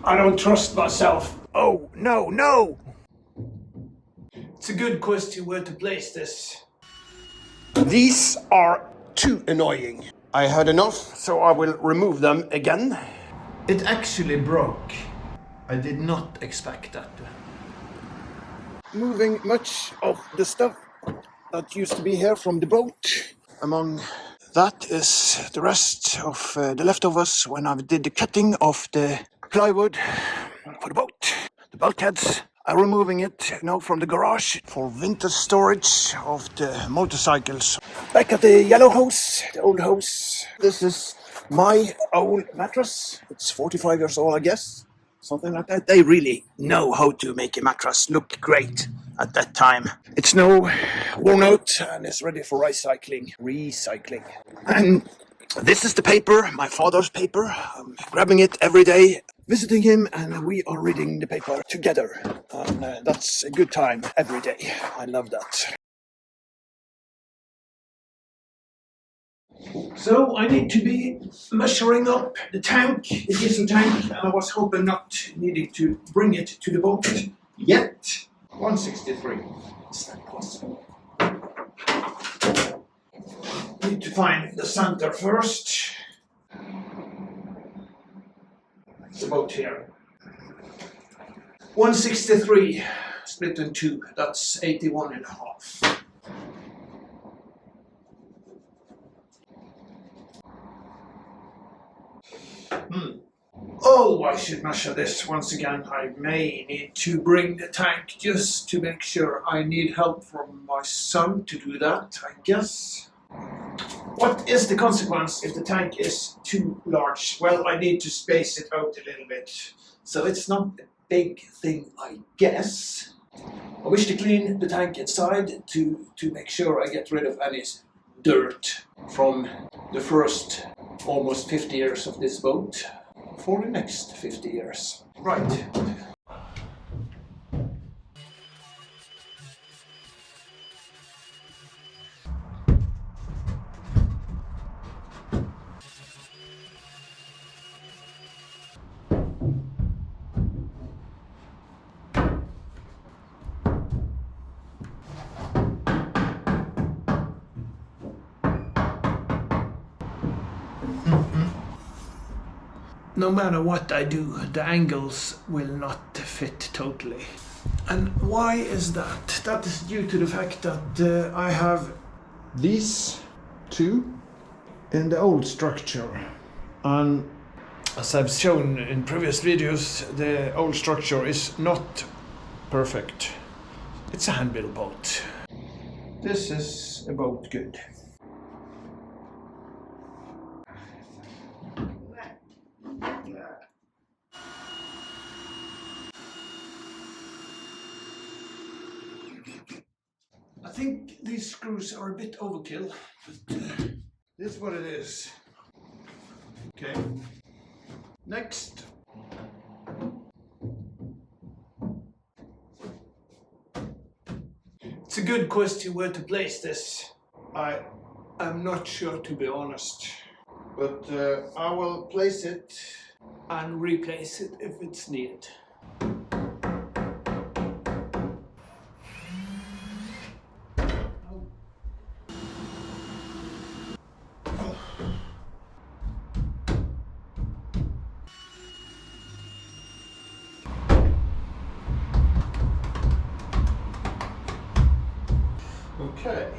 I don't trust myself. Oh, no, no! It's a good question where to place this. These are too annoying. I had enough, so I will remove them again. It actually broke. I did not expect that. Moving much of the stuff that used to be here from the boat. Among that is the rest of the leftovers when I did the cutting of the plywood for the boat. The bulkheads. I'm removing it now from the garage for winter storage of the motorcycles. Back at the yellow house, the old house. This is my old mattress. It's 45 years old, I guess. Something like that. They really know how to make a mattress look great at that time. It's now worn out and is ready for recycling. And this is the paper, my father's paper. I'm grabbing it every day, visiting him, and we are reading the paper together. And that's a good time every day. I love that. So I need to be measuring up the tank, the diesel tank, and I was hoping not needing to bring it to the boat yet. 163. Is that possible? Need to find the center first. It's about here. 163 split in two. That's 81 and a half. Oh, I should measure this once again. I may need to bring the tank just to make sure. I need help from my son to do that, I guess. What is the consequence if the tank is too large? Well, I need to space it out a little bit. So it's not a big thing, I guess. I wish to clean the tank inside to make sure I get rid of any dirt from the first almost 50 years of this boat for the next 50 years. Right. No matter what I do, the angles will not fit totally. And why is that? That is due to the fact that I have These two in the old structure. And as I've shown in previous videos, the old structure is not perfect. It's a hand-built boat. This is about good. I think these screws are a bit overkill, but this is what it is. Okay. Next. It's a good question where to place this. I am not sure, to be honest, but I will place it and replace it if it's needed. Okay.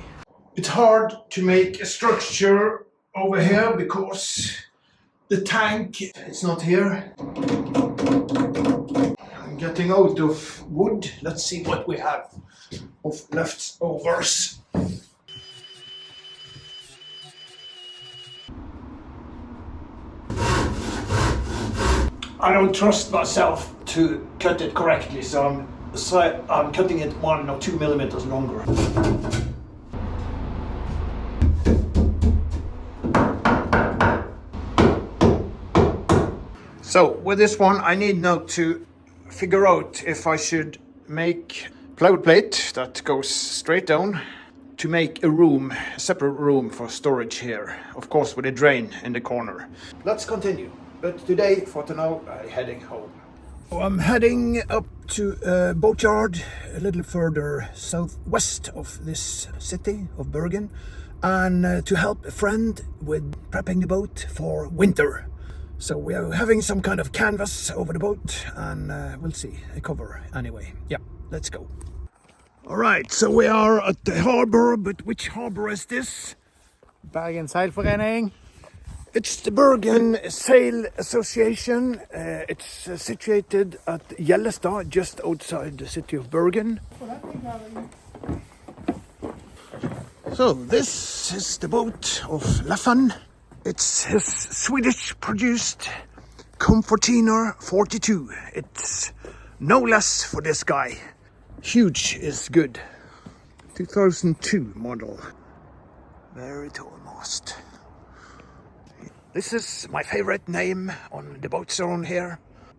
It's hard to make a structure over here because the tank is not here. I'm getting out of wood. Let's see what we have of leftovers. I don't trust myself to cut it correctly, so I'm cutting it 1 or 2 millimeters longer. so with this one, I need now to figure out if I should make plywood plate that goes straight down to make a room, a separate room for storage here, of course with a drain in the corner. Let's continue. But today, for now, I'm heading home. I'm heading up to a boatyard a little further southwest of this city of Bergen, and to help a friend with prepping the boat for winter. So we are having some kind of canvas over the boat, and we'll see a cover anyway. Yeah, let's go. All right, so we are at the harbor, but which harbor is this? Bergen Seilforening. It's the Bergen Sail Association. It's situated at Gjellestad, just outside the city of Bergen. So this is the boat of Leffan. It's his Swedish-produced Comfortiner 42. It's no less for this guy. Huge is good. 2002 model. Very tall mast. This is my favorite name on the boat zone here.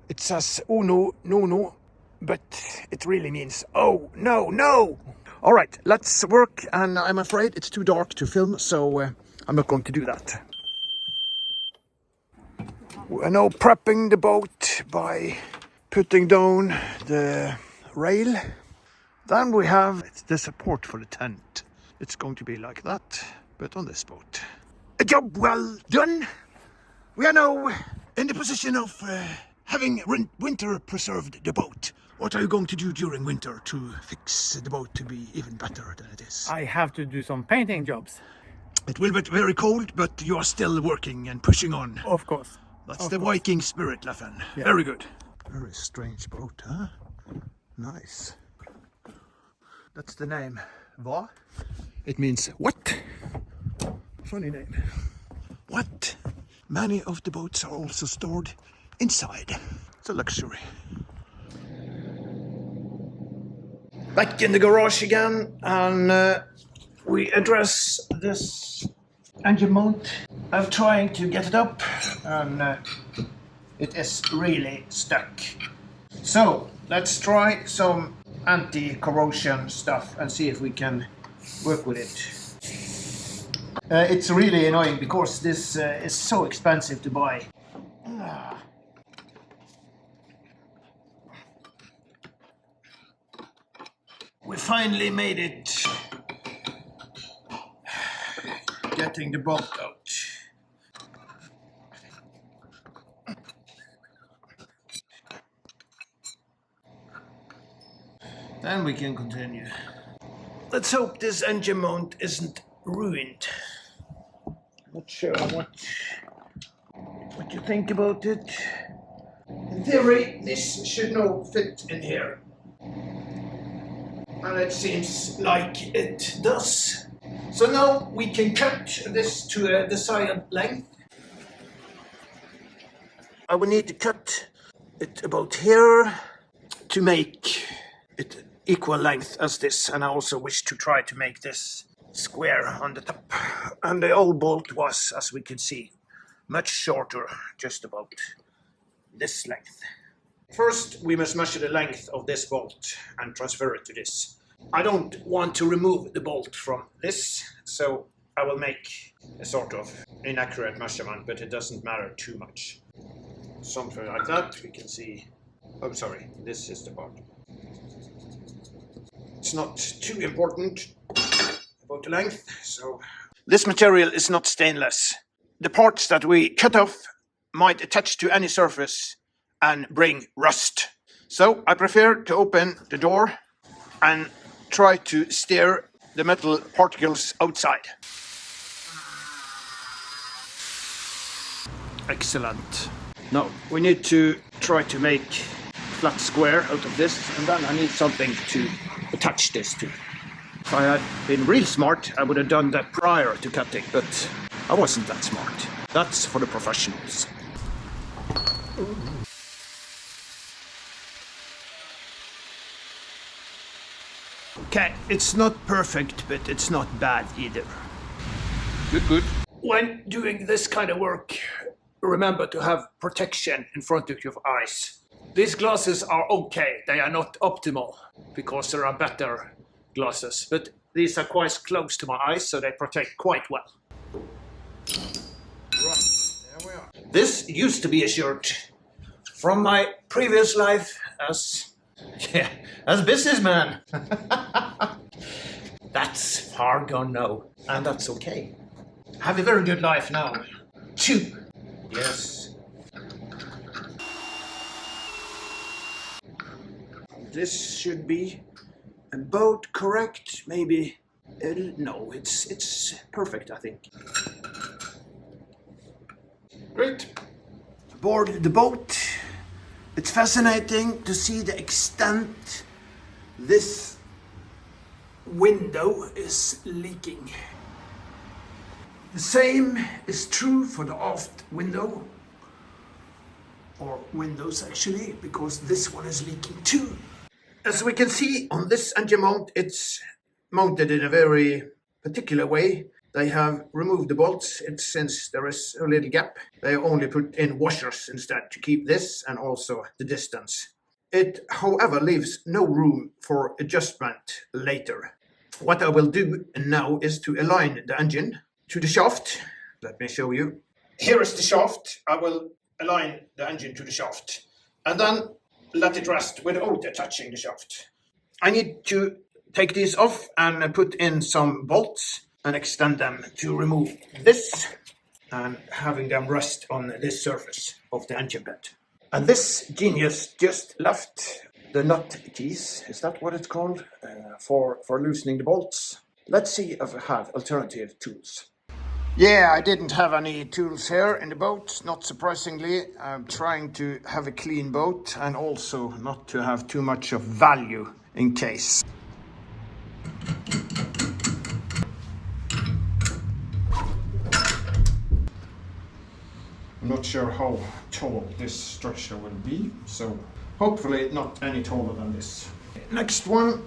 It says Uno Nuno, but it really means oh no no. All right, let's work, and I'm afraid it's too dark to film, so I'm not going to do that. We're now prepping the boat by putting down the rail. Then we have the support for the tent. It's going to be like that, but on this boat. A job well done. We are now in the position of having winter preserved the boat. What are you going to do during winter to fix the boat to be even better than it is? I have to do some painting jobs. It will be very cold, but you are still working and pushing on. Of course. That's the Viking spirit, Leffen. Yeah. Very good. Very strange boat, huh? Nice. That's the name. Va? It means what? Funny name. What? Many of the boats are also stored inside. It's a luxury. Back in the garage again, and we address this engine mount. I'm trying to get it up, and it is really stuck. So let's try some anti-corrosion stuff and see if we can work with it. It's really annoying because this is so expensive to buy. We finally made it. Getting the bolt out. Then we can continue. Let's hope this engine mount isn't ruined. Not sure what you think about it. In theory, this should now fit in here. And it seems like it does. So now we can cut this to a desired length. I will need to cut it about here to make it equal length as this, and I also wish to try to make this square on the top. And the old bolt was, as we can see, much shorter, just about this length. First, we must measure the length of this bolt and transfer it to this. I don't want to remove the bolt from this, so I will make a sort of inaccurate measurement, but it doesn't matter too much. Something like that, we can see. Oh, sorry, this is the part. It's not too important about the length, so... This material is not stainless. The parts that we cut off might attach to any surface and bring rust. So I prefer to open the door and try to steer the metal particles outside. Excellent. Now we need to try to make a flat square out of this, and then I need something to attach this to. If I had been real smart, I would have done that prior to cutting, but I wasn't that smart. That's for the professionals. Okay, it's not perfect, but it's not bad either. Good. When doing this kind of work, remember to have protection in front of your eyes. These glasses are okay, they are not optimal, because there are better glasses, but these are quite close to my eyes, so they protect quite well. Right, there we are. This used to be a shirt from my previous life as businessman. That's far gone now, and that's okay. Have a very good life now, too. Yes. This should be about correct, maybe. No, it's perfect, I think. Great. Aboard the boat. It's fascinating to see the extent this window is leaking. The same is true for the aft window, or windows actually, because this one is leaking too. As we can see on this engine mount, it's mounted in a very particular way. They have removed the bolts. Since there is a little gap, they only put in washers instead to keep this and also the distance. It, however, leaves no room for adjustment later. What I will do now is to align the engine to the shaft. Let me show you. Here is the shaft. I will align the engine to the shaft and then let it rest without touching the shaft. I need to take these off and put in some bolts and extend them to remove this and having them rest on this surface of the engine bed. And this genius just left the nut keys, is that what it's called, for loosening the bolts. Let's see if I have alternative tools. Yeah, I didn't have any tools here in the boat, not surprisingly. I'm trying to have a clean boat and also not to have too much of value in case. I'm not sure how tall this structure will be, so hopefully not any taller than this. Next one.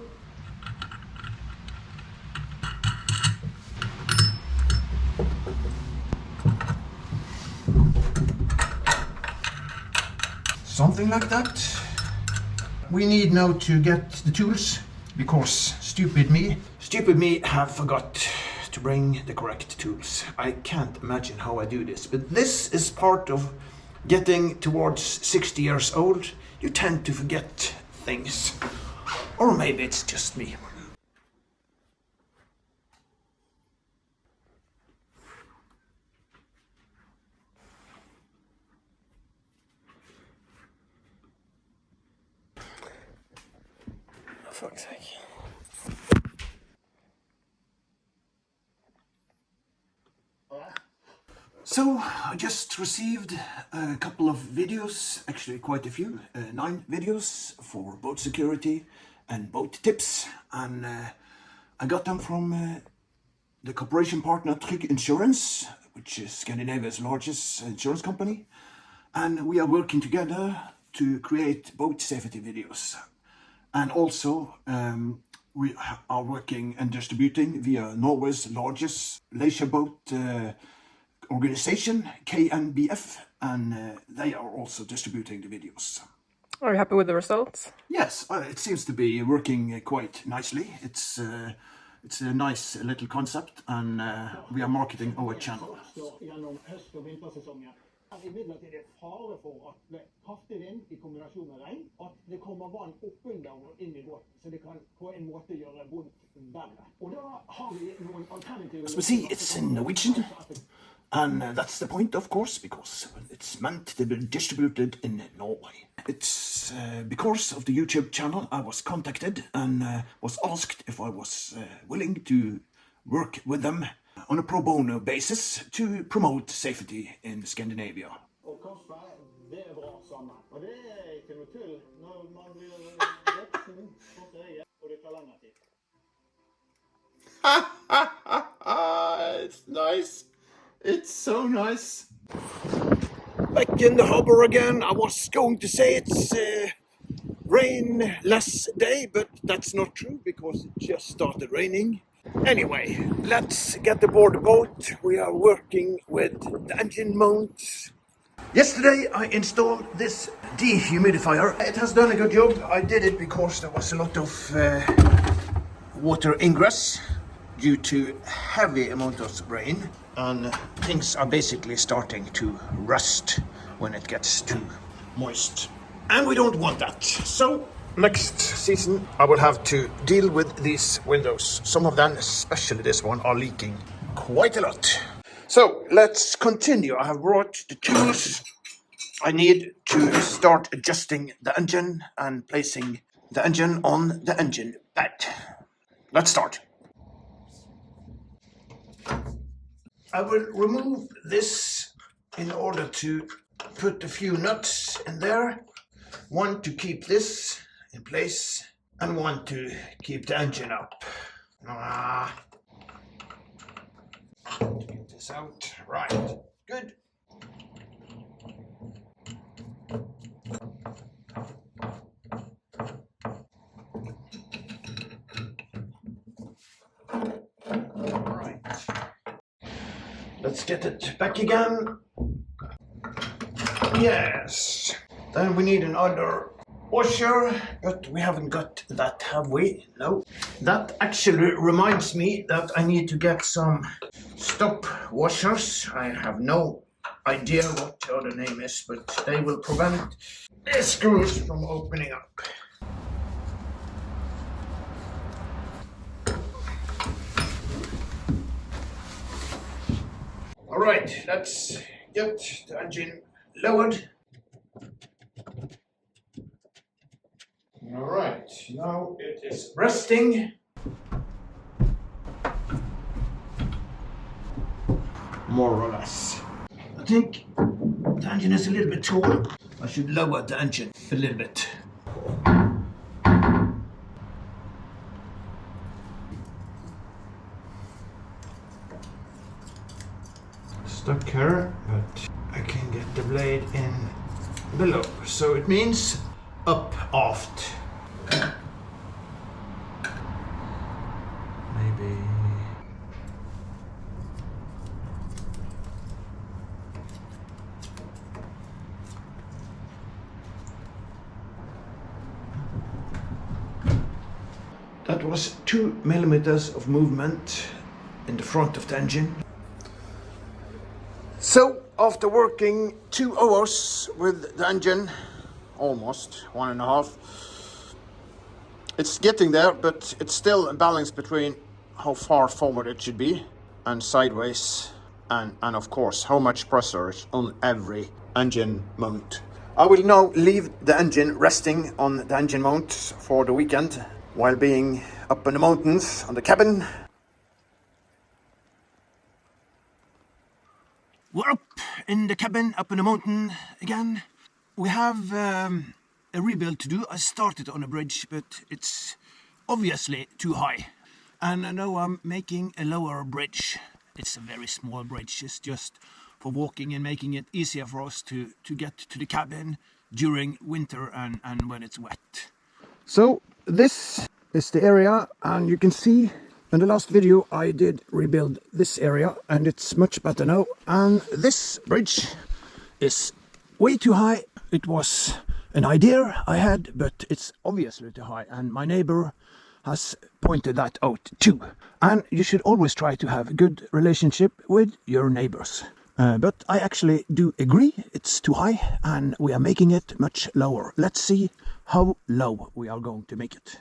Something like that. We need now to get the tools because stupid me have forgot to bring the correct tools. I can't imagine how I do this, but this is part of getting towards 60 years old. You tend to forget things. Or maybe it's just me. For fuck's sake. So, I just received a couple of videos, actually quite a few, 9 videos for boat security and boat tips, and I got them from the cooperation partner Trygg Insurance, which is Scandinavia's largest insurance company, and we are working together to create boat safety videos. And also, we are working and distributing via Norway's largest leisure boat organization, KNBF, and they are also distributing the videos. Are you happy with the results? Yes, it seems to be working quite nicely. It's a nice little concept, and we are marketing our channel. Imidlertid er fare for at det kraftig vind I kombinasjon med regn, at det kommer vann oppunder og inn I båten, så det kan på en måte gjøre vondt verre. Og da har vi noen alternativer. As we see, it's in Norwegian, and that's the point, of course, because it's meant to be distributed in Norway. It's because of the YouTube channel I was contacted and was asked if I was willing to work with them on a pro bono basis to promote safety in Scandinavia. Og Kasper, det bra sammen. Og det ikke noe tull når man blir voksen, og det tar lengre tid. It's nice. It's so nice. Back in the harbor again. I was going to say it's rain-less day, but that's not true because it just started raining. Anyway, let's get aboard the boat. We are working with the engine mounts. Yesterday I installed this dehumidifier. It has done a good job. I did it because there was a lot of water ingress due to heavy amount of rain, and things are basically starting to rust when it gets too moist. And we don't want that. So next season I will have to deal with these windows. Some of them, especially this one, are leaking quite a lot. So let's continue. I have brought the tools I need to start adjusting the engine and placing the engine on the engine bed. Let's start. I will remove this in order to put a few nuts in there. One to keep this in place and one to keep the engine up. Get this out. Right. Good. Right. Let's get it back again. Yes. Then we need another washer, but we haven't got that, have we? No. That actually reminds me that I need to get some stop washers. I have no idea what the other name is, but they will prevent the screws from opening up. All right, let's get the engine lowered. All right, now it is resting. More or less. I think the engine is a little bit tall. I should lower the engine a little bit. Stuck here, but I can get the blade in below. So it means up aft. Maybe. That was 2 millimeters of movement in the front of the engine. So after working 2 hours with the engine, almost 1.5, it's getting there, but it's still a balance between how far forward it should be and sideways, and of course how much pressure is on every engine mount. I will now leave the engine resting on the engine mount for the weekend while being up in the mountains on the cabin. We're up in the cabin, up in the mountain again. We have a rebuild to do. I started on a bridge, but it's obviously too high. And I know I'm making a lower bridge. It's a very small bridge. It's just for walking and making it easier for us to get to the cabin during winter and when it's wet. So this is the area, and you can see in the last video I did rebuild this area and it's much better now. And this bridge is way too high. It was an idea I had, but it's obviously too high, and my neighbor has pointed that out too. And you should always try to have a good relationship with your neighbors. But I actually do agree it's too high and we are making it much lower. Let's see how low we are going to make it.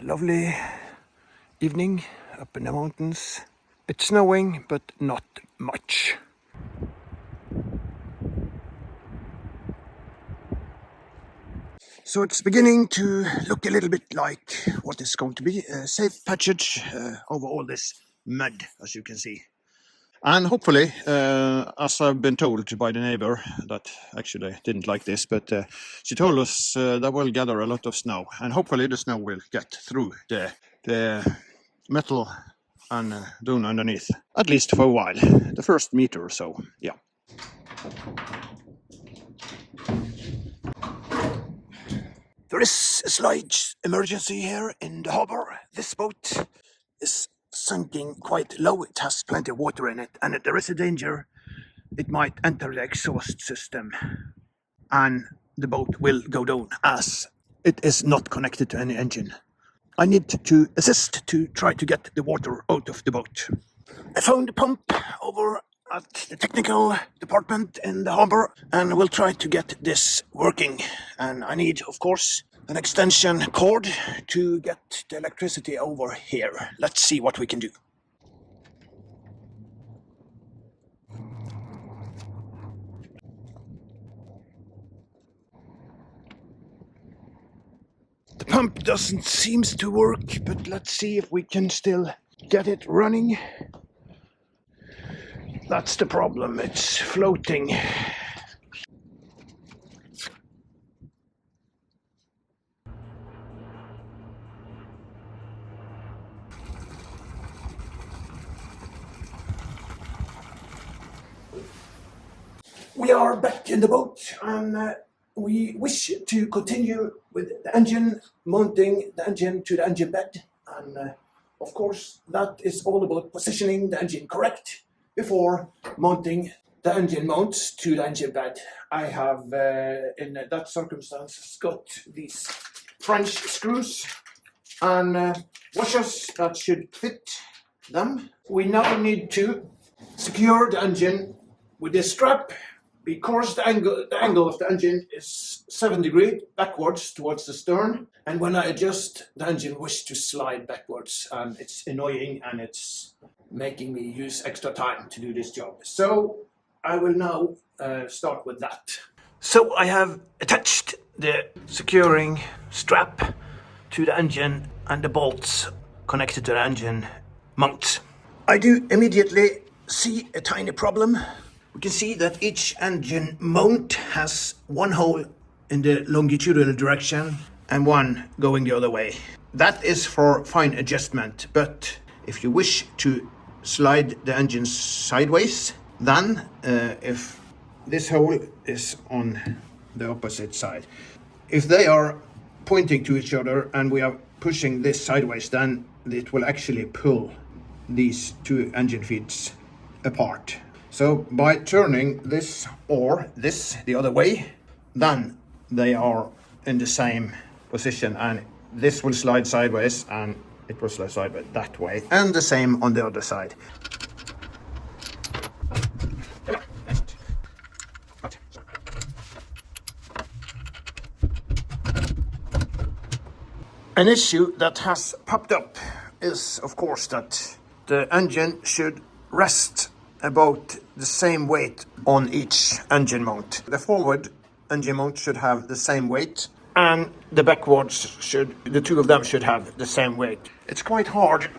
lovely evening up in the mountains. It's snowing, but not much. So it's beginning to look a little bit like what is going to be a safe passage over all this mud, as you can see. And hopefully, as I've been told by the neighbor that actually didn't like this, but she told us that we'll gather a lot of snow, and hopefully the snow will get through the metal and down underneath, at least for a while, the first meter or so, yeah. There is a slight emergency here in the harbor. This boat is sinking quite low. It has plenty of water in it, and there is a danger it might enter the exhaust system and the boat will go down as it is not connected to any engine. I need to assist to try to get the water out of the boat. I found a pump over at the technical department in the harbor and will try to get this working. And I need, of course, an extension cord to get the electricity over here. Let's see what we can do. The pump doesn't seem to work, but let's see if we can still get it running. That's the problem, it's floating. We are back in the boat and we wish to continue with the engine, mounting the engine to the engine bed. And of course, that is all about positioning the engine correct before mounting the engine mounts to the engine bed. I have, in that circumstance, got these French screws and washers that should fit them. We now need to secure the engine with this strap, because the angle of the engine is 7 degrees backwards towards the stern, and when I adjust, the engine wishes to slide backwards, and it's annoying and it's making me use extra time to do this job. So I will now start with that. So I have attached the securing strap to the engine and the bolts connected to the engine mount. I do immediately see a tiny problem. We can see that each engine mount has one hole in the longitudinal direction and one going the other way. That is for fine adjustment, but if you wish to slide the engine sideways, then if this hole is on the opposite side, if they are pointing to each other and we are pushing this sideways, then it will actually pull these two engine feeds apart. So by turning this or this the other way, then they are in the same position, and this will slide sideways and it will slide sideways that way, and the same on the other side. An issue that has popped up is, of course, that the engine should rest about the same weight on each engine mount. The forward engine mount should have the same weight, and the backwards the two of them should have the same weight. It's quite hard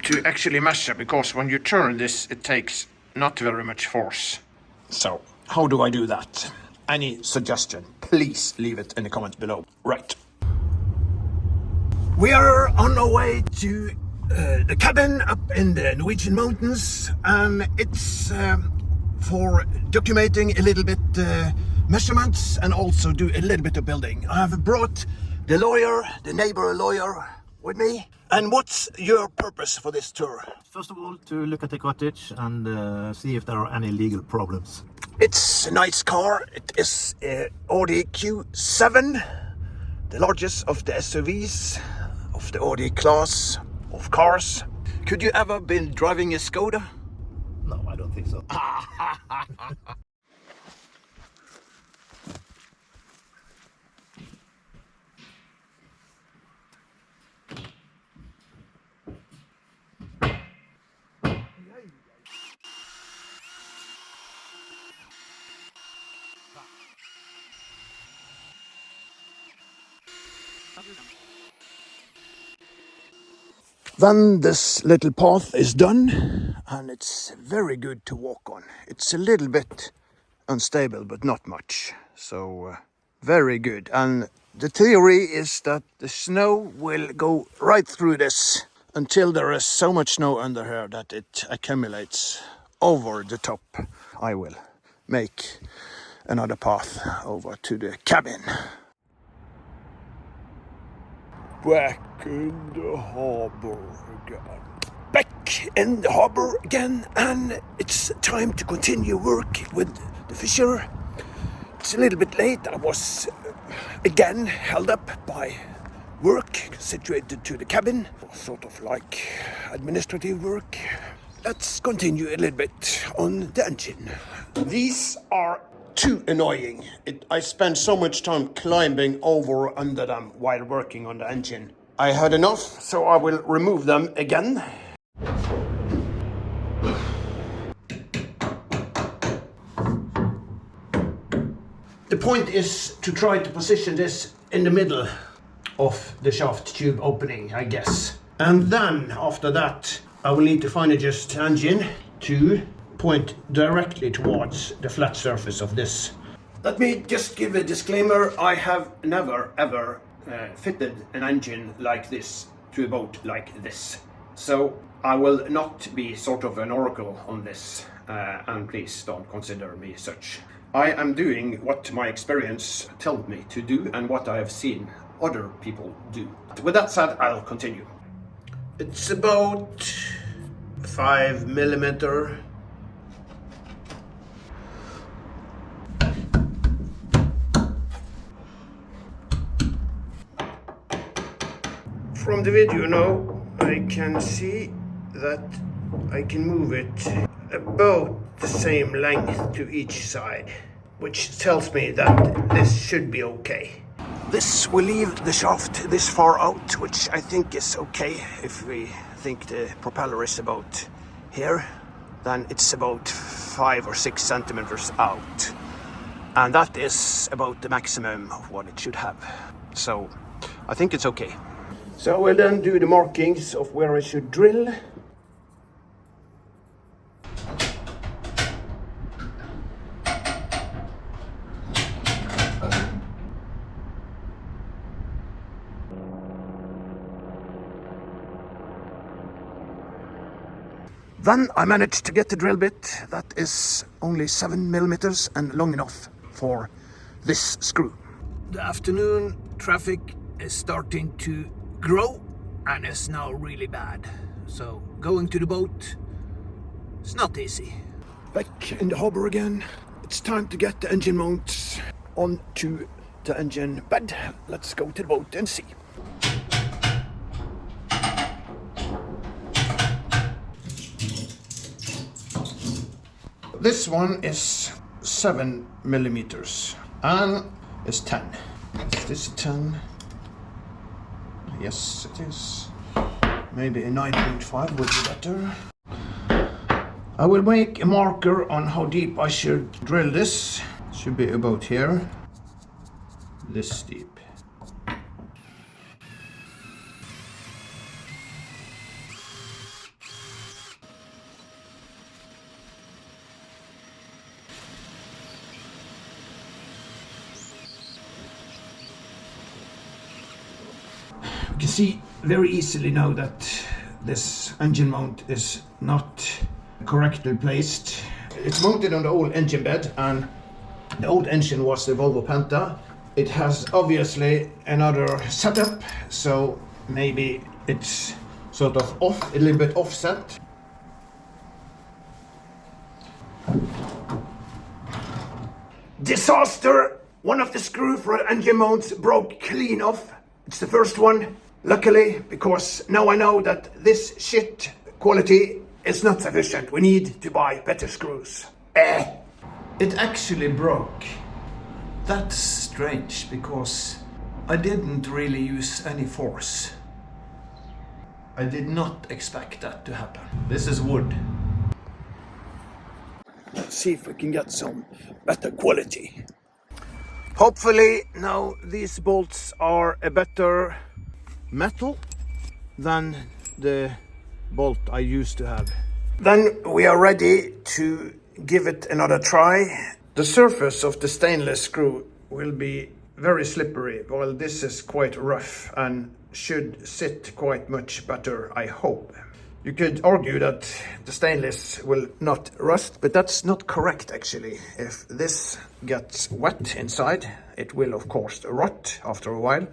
to actually measure, because when you turn this, it takes not very much force. So how do I do that? Any suggestion, please leave it in the comments below. Right. We are on our way to the cabin up in the Norwegian mountains, and it's for documenting a little bit measurements and also do a little bit of building. I have brought the lawyer, the neighbor lawyer, with me. And what's your purpose for this tour? First of all, to look at the cottage and see if there are any legal problems. It's a nice car. It is a Audi Q7, the largest of the SUVs of the Audi class of cars. Could you ever been driving a Skoda? No, I don't think so. Then this little path is done, and it's very good to walk on. It's a little bit unstable, but not much. So very good. And the theory is that the snow will go right through this until there is so much snow under here that it accumulates over the top. I will make another path over to the cabin. Back in the harbor again. Back in the harbor again, and it's time to continue work with the fisher. It's a little bit late. I was again held up by work situated to the cabin, sort of like administrative work. Let's continue a little bit on the engine. These are too annoying. I spend so much time climbing over under them while working on the engine. I had enough, so I will remove them again. The point is to try to position this in the middle of the shaft tube opening, I guess. And then after that, I will need to fine adjust the engine to point directly towards the flat surface of this. Let me just give a disclaimer. I have never ever fitted an engine like this to a boat like this. So I will not be sort of an oracle on this, and please don't consider me such. I am doing what my experience told me to do and what I have seen other people do. With that said, I'll continue. It's about 5 millimeter. From the video now, I can see that I can move it about the same length to each side, which tells me that this should be okay. This will leave the shaft this far out, which I think is okay. If we think the propeller is about here, then it's about 5 or 6 centimeters out. And that is about the maximum of what it should have. So I think it's okay. So I will then do the markings of where I should drill. Then I managed to get the drill bit that is only 7 millimeters and long enough for this screw. The afternoon traffic is starting to grow and is now really bad. So going to the boat is not easy. Back in the harbor again. It's time to get the engine mounts onto the engine bed. Let's go to the boat and see. This one is 7 millimeters and it's 10. Is this a 10? Yes, it is. Maybe a 9.5 would be better. I will make a marker on how deep I should drill this. It should be about here. This deep. You can see very easily now that this engine mount is not correctly placed. It's mounted on the old engine bed, and the old engine was the Volvo Penta. It has obviously another setup, so maybe it's sort of off, a little bit offset. Disaster! One of the screws for the engine mounts broke clean off. It's the first one. Luckily, because now I know that this shit quality is not sufficient. We need to buy better screws. It actually broke. That's strange, because I didn't really use any force. I did not expect that to happen. This is wood. see if we can get some better quality. Hopefully now these bolts are a better metal than the bolt I used to have. Then we are ready to give it another try. The surface of the stainless screw will be very slippery, while this is quite rough and should sit quite much better, I hope. You could argue that the stainless will not rust, but that's not correct actually. If this gets wet inside, it will of course rot after a while,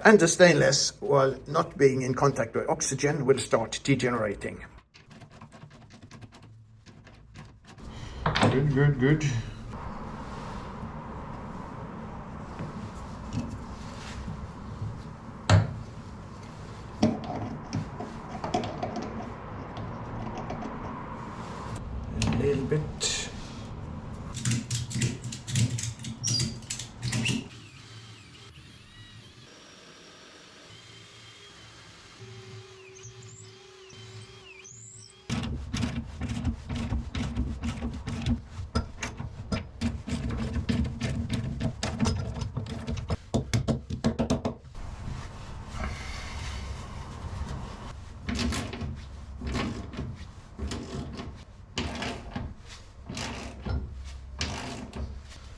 and the stainless, while not being in contact with oxygen, will start degenerating. Good, good, good. A little bit.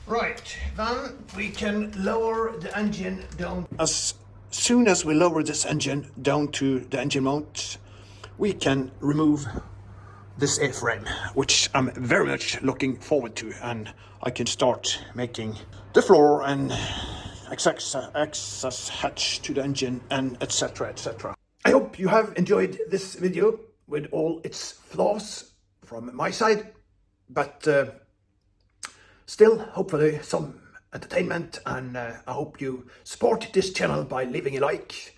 Right, then we can lower the engine down. As soon as we lower this engine down to the engine mount, we can remove this A-frame, which I'm very much looking forward to, and I can start making the floor and access hatch to the engine, and etc, etc. I hope you have enjoyed this video with all its flaws from my side, but still, hopefully some entertainment, and I hope you support this channel by leaving a like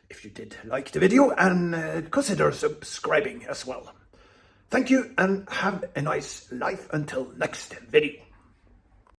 if you did like the video, and consider subscribing as well. Thank you and have a nice life until next video.